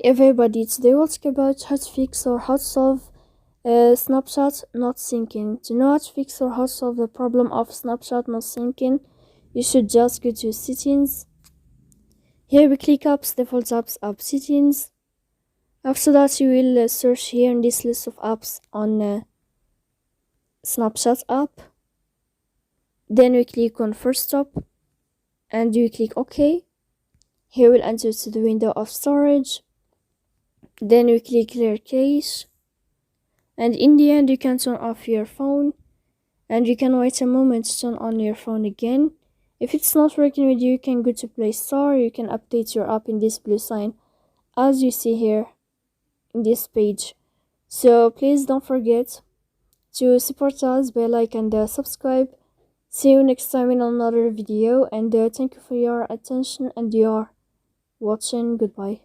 Everybody, today we'll talk about how to fix or how to solve Snapchat not syncing. To know how to fix or how to solve the problem of Snapchat not syncing, you should just go to settings. Here we click apps, default apps, app settings. After that you will search here in this list of apps on Snapchat app. Then we click on first stop and you click OK. Here we'll enter to the window of storage. Then we click clear cache, and in the end you can turn off your phone and you can wait a moment to turn on your phone again. If it's not working with you, you can go to Play Store. You can update your app in this blue sign as you see here in this page. So please don't forget to support us by like and subscribe. See you next time in another video, and thank you for your attention and your watching. Goodbye.